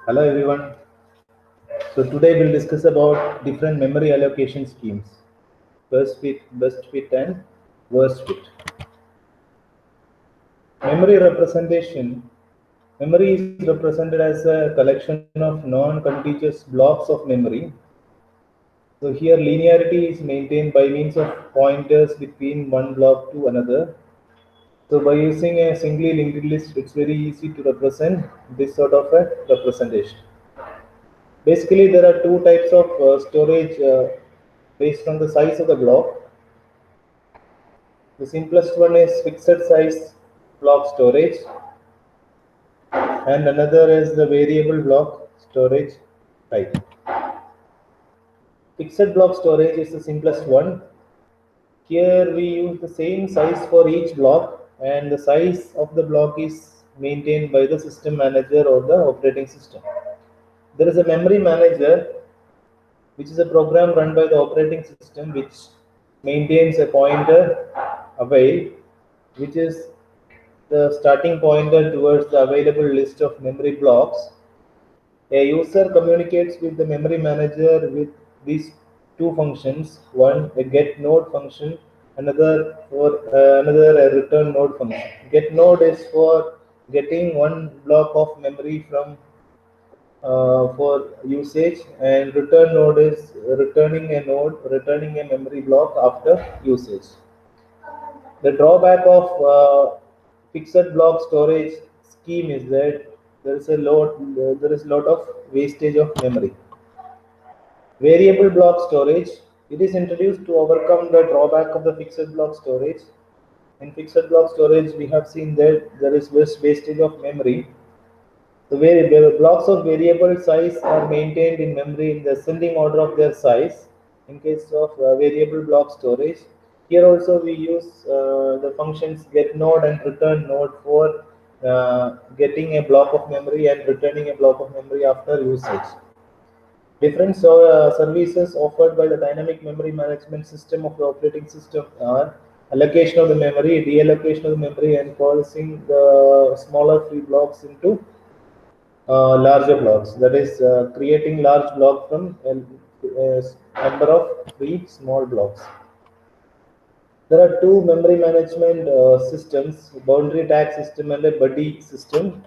Hello everyone. So today we'll discuss about different memory allocation schemes. First fit, best fit and worst fit. Memory representation. Memory is represented as a collection of non-contiguous blocks of memory. So here linearity is maintained by means of pointers between one block to another. So by using a singly linked list, it's very easy to represent this sort of a representation. Basically, there are two types of storage based on the size of the block. The simplest one is fixed size block storage, and another is the variable block storage type. Fixed block storage is the simplest one. Here we use the same size for each block, and the size of the block is maintained by the system manager or the operating system. There is a memory manager, which is a program run by the operating system, which maintains a pointer avail, which is the starting pointer towards the available list of memory blocks. A user communicates with the memory manager with these two functions: one a get node function, another a return node function. Get node is for getting one block of memory from for usage, and return node is returning a memory block after usage. The drawback of fixed block storage scheme is that there is a lot of wastage of memory. Variable block storage, it is introduced to overcome the drawback of the fixed block storage. In fixed block storage, we have seen that there is less wastage of memory. The blocks of variable size are maintained in memory in the ascending order of their size in case of variable block storage. Here also we use the functions get node and return node for getting a block of memory and returning a block of memory after usage. Different services offered by the dynamic memory management system of the operating system are allocation of the memory, deallocation of the memory, and causing the smaller free blocks into larger blocks, that is creating large block from a number of free small blocks. There are two memory management systems: boundary tag system and a buddy system.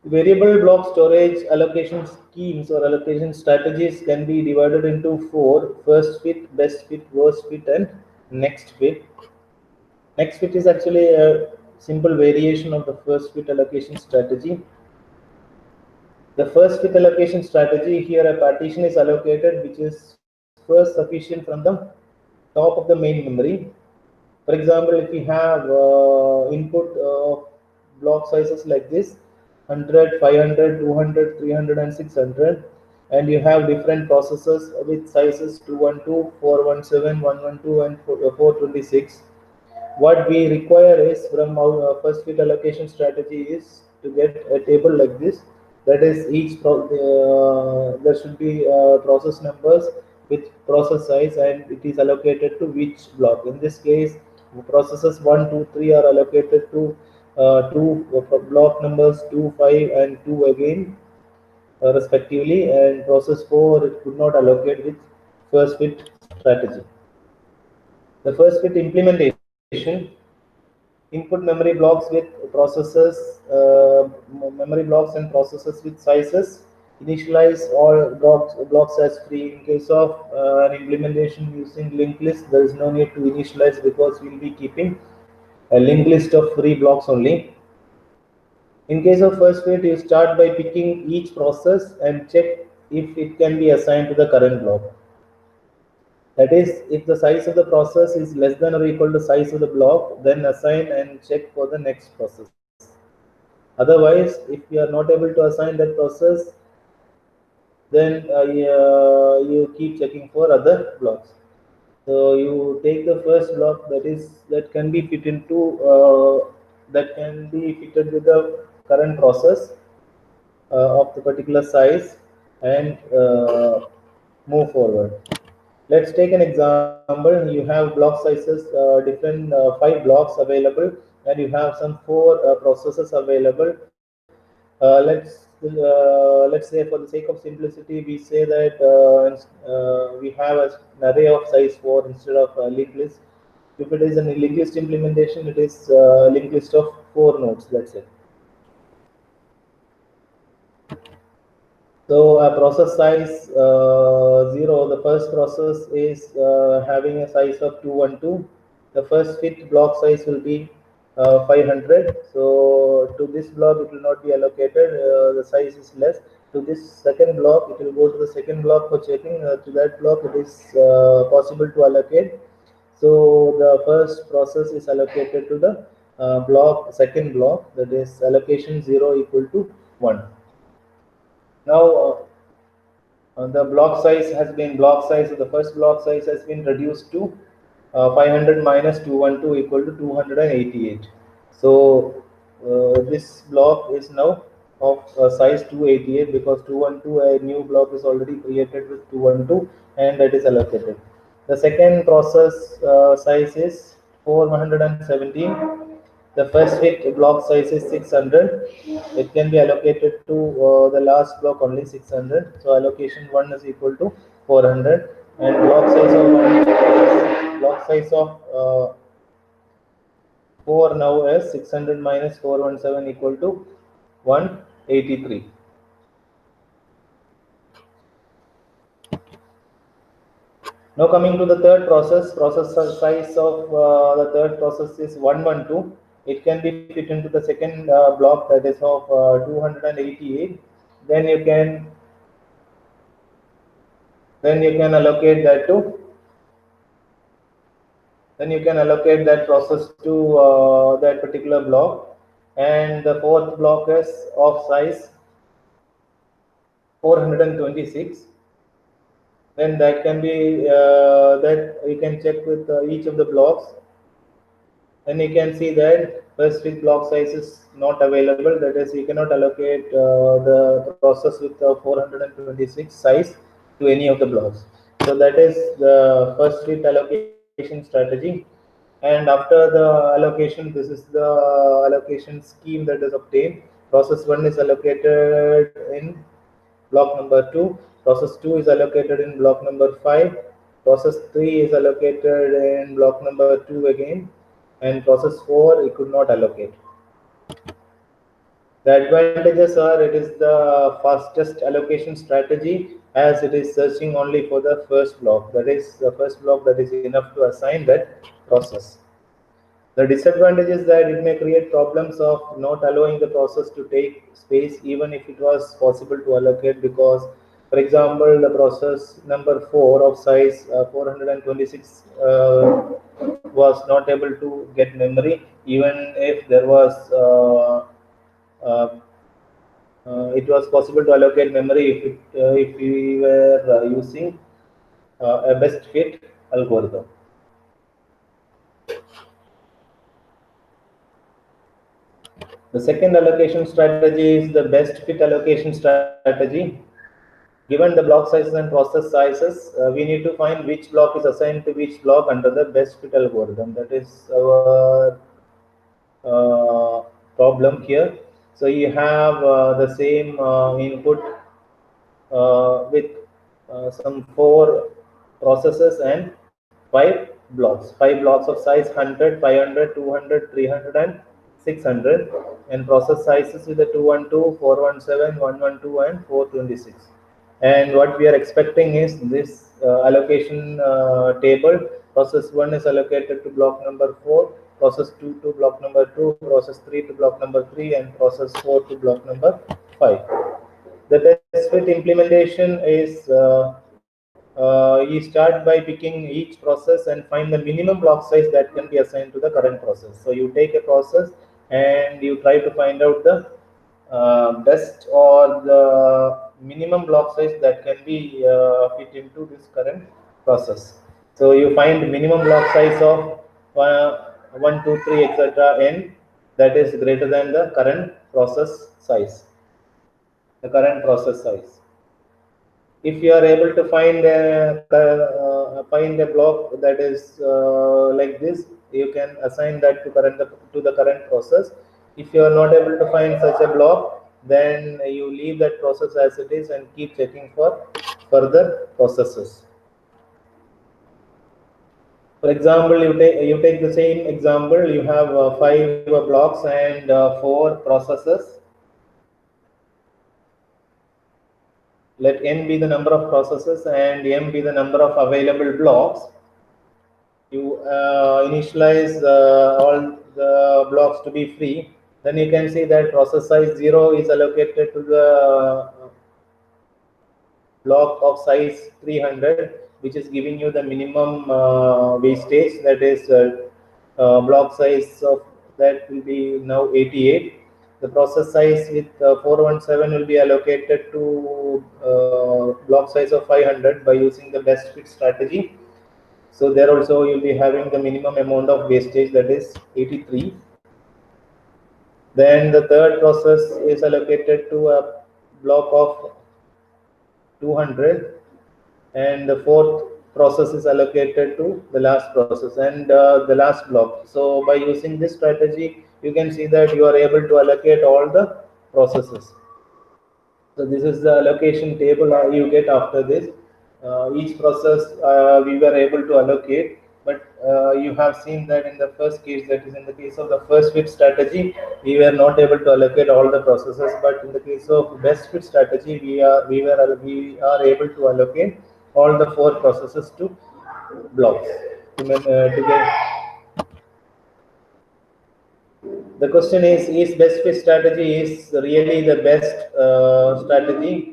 Variable block storage allocation schemes or allocation strategies can be divided into four: first fit, best fit, worst fit, and next fit. Next fit is actually a simple variation of the first fit allocation strategy. The first fit allocation strategy, here a partition is allocated which is first sufficient from the top of the main memory. For example, if we have input block sizes like this: 100, 500, 200, 300, and 600, and you have different processors with sizes 212, 417, 112, and 426. What we require is from our first fit allocation strategy is to get a table like this. That is, there should be process numbers with process size, and it is allocated to which block. In this case, processes 1, 2, 3 are allocated to two block numbers 2, 5, and 2 again, respectively, and process 4 it could not allocate with first fit strategy. The first fit implementation: input memory blocks with processors, memory blocks and processors with sizes. Initialize all blocks as free. In case of an implementation using linked list, there is no need to initialize because we will be keeping a linked list of free blocks only. In case of first fit, you start by picking each process and check if it can be assigned to the current block. That is, if the size of the process is less than or equal to the size of the block, then assign and check for the next process. Otherwise, if you are not able to assign that process, then you keep checking for other blocks. So you take the first block that can be fitted with the current process of the particular size, and move forward. Let's take an example. You have block sizes, different 5 blocks available, and you have some 4 processes available. let's say for the sake of simplicity, we say that we have an array of size 4 instead of a linked list. If it is a linked list implementation, it is a linked list of 4 nodes, let's say. So a process size 0, the first process is having a size of 212. The first fit block size will be 500. So to this block it will not be allocated, the size is less. To this second block it will go to the second block for checking. To that block it is possible to allocate. So the first process is allocated to the second block, that is allocation 0 equal to 1. Now the block size of the first block size has been reduced to 500 minus 212 equal to 288. So this block is now of size 288 because 212, a new block is already created with 212 and that is allocated. The second process size is 417. The first fit block size is 600. It can be allocated to the last block only 600. So allocation 1 is equal to 400, and block size of 4 now is 600 minus 417 equal to 183. Now coming to the third process size of the third process is 112. It can be fit into the second block, that is of 288. Then you can allocate that to process to that particular block, and the fourth block is of size 426. Then that can be that you can check with each of the blocks. Then you can see that first fit block size is not available, that is you cannot allocate the process with 426 size to any of the blocks. So that is the first fit allocation strategy. And after the allocation, this is the allocation scheme that is obtained. Process 1 is allocated in block number 2, process 2 is allocated in block number 5, process 3 is allocated in block number 2 again, and process 4 it could not allocate. The advantages are it is the fastest allocation strategy as it is searching only for the first block, that is the first block that is enough to assign that process. The disadvantage is that it may create problems of not allowing the process to take space even if it was possible to allocate, because for example the process number 4 of size 426 was not able to get memory even if there was it was possible to allocate memory if we were using a best fit algorithm. The second allocation strategy is the best fit allocation strategy. Given the block sizes and process sizes, we need to find which block is assigned to which block under the best fit algorithm. That is our problem here. So you have the same input with some 4 processes and 5 blocks. 5 blocks of size 100, 500, 200, 300 and 600, and process sizes with the 212, 417, 112 and 426. And what we are expecting is this allocation table. Process 1 is allocated to block number 4, process 2 to block number 2, process 3 to block number 3, and process 4 to block number 5. The best fit implementation is you start by picking each process and find the minimum block size that can be assigned to the current process. So you take a process and you try to find out the best or the minimum block size that can be fit into this current process. So you find minimum block size of 1, 2, 3, etc. n that is greater than the current process size. If you are able to find a block that is like this, you can assign that to the current process. If you are not able to find such a block, then you leave that process as it is and keep checking for further processes. For example, you take the same example. You have 5 blocks and 4 processes. Let n be the number of processes and m be the number of available blocks. You initialize all the blocks to be free. Then you can see that process size 0 is allocated to the block of size 300, which is giving you the minimum wastage. That is block size of that will be now 88. The process size with 417 will be allocated to block size of 500 by using the best fit strategy. So there also you'll be having the minimum amount of wastage, that is 83. Then the third process is allocated to a block of 200, and the fourth process is allocated to the last process and the last block. So by using this strategy, you can see that you are able to allocate all the processes. So this is the allocation table you get after this. Each process we were able to allocate, but you have seen that in the first case, that is in the case of the first fit strategy, we were not able to allocate all the processes. But in the case of best fit strategy, we are able to allocate all the 4 processes to blocks to get. The question is best fit strategy is really the best strategy?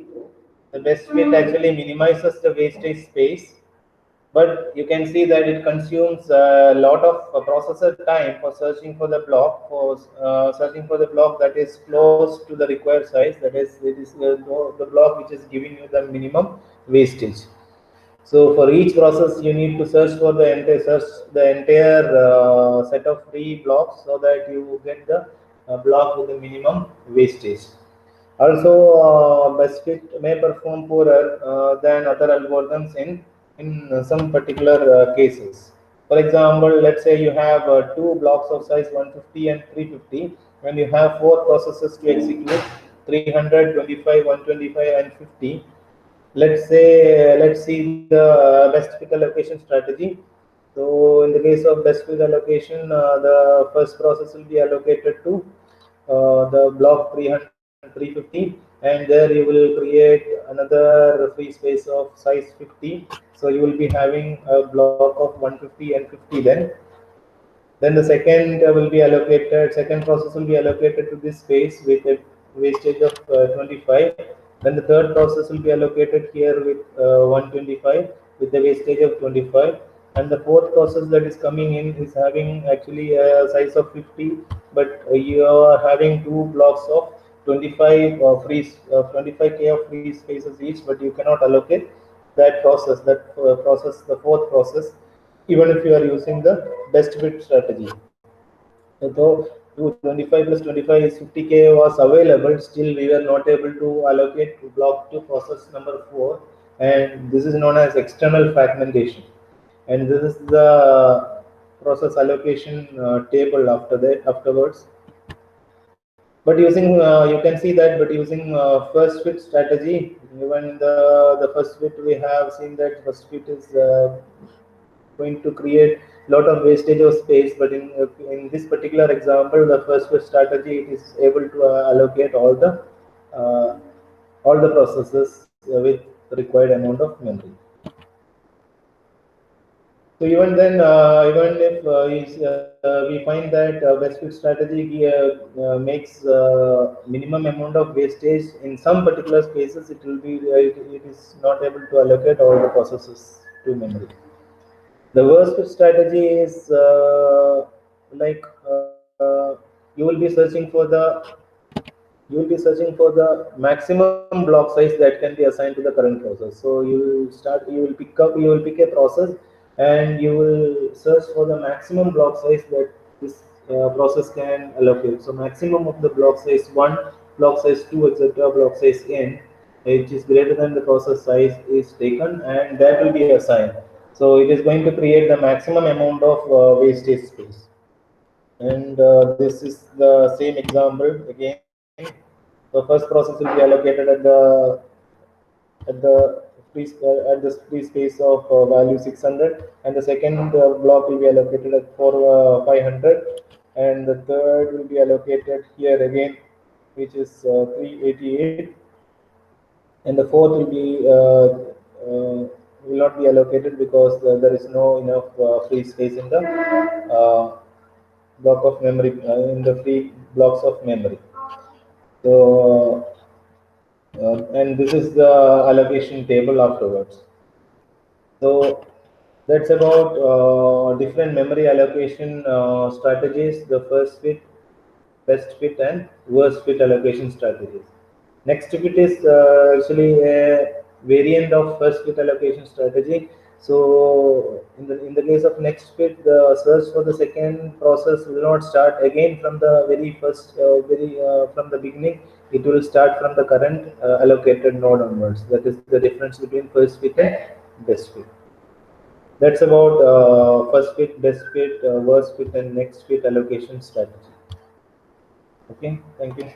The best fit actually minimizes the wastage space, but you can see that it consumes a lot of processor time for searching for the block, that is close to the required size. That is, it is the block which is giving you the minimum wastage. So for each process, you need to search for the entire set of free blocks so that you get the block with the minimum wastage. Also, best fit may perform poorer than other algorithms in some particular cases. For example, let's say you have 2 blocks of size 150 and 350, and you have 4 processes to execute: 300, 25, 125, and 50. Let's see the best fit allocation strategy. So in the case of best fit allocation, the first process will be allocated to the block 300 and 350, and there you will create another free space of size 50. So you will be having a block of 150 and 50. Then the second process will be allocated to this space with a wastage of 25. Then the third process will be allocated here with 125 with a wastage of 25. And the fourth process that is coming in is having actually a size of 50, but you are having 2 blocks of 25 25k of free spaces each, but you cannot allocate the fourth process, even if you are using the best fit strategy. Though 25 plus 25 is 50k was available, still we were not able to allocate block to process number 4, and this is known as external fragmentation. And this is the process allocation table afterwards. But using you can see that, but using first fit strategy, even the first fit, we have seen that first fit is going to create a lot of wastage of space. But in this particular example, the first fit strategy, it is able to allocate uh, all the processes with required amount of memory. So even then, even if we find that best fit strategy makes minimum amount of wastage, in some particular cases it is not able to allocate all the processes to memory. The worst fit strategy is like you will be searching for the maximum block size that can be assigned to the current process. So you will pick a process, and you will search for the maximum block size that this process can allocate. So maximum of the block size 1, block size 2, etc., block size n, which is greater than the process size, is taken, and that will be assigned. So it is going to create the maximum amount of wastage space. And this is the same example again. The first process will be allocated at the free space of value 600, and the second block will be allocated at for 500, and the third will be allocated here again, which is 388, and the fourth will not be allocated because there is no enough free space in the block of memory in the free blocks of memory. So and this is the allocation table afterwards. So that's about different memory allocation strategies, the first fit, best fit, and worst fit allocation strategies. Next fit is actually a variant of first fit allocation strategy. So in the case of next fit, the search for the second process will not start again from the very first, from the beginning. It will start from the current allocated node onwards. That is the difference between first fit and best fit. That's about first fit, best fit, worst fit, and next fit allocation strategy. Okay, thank you.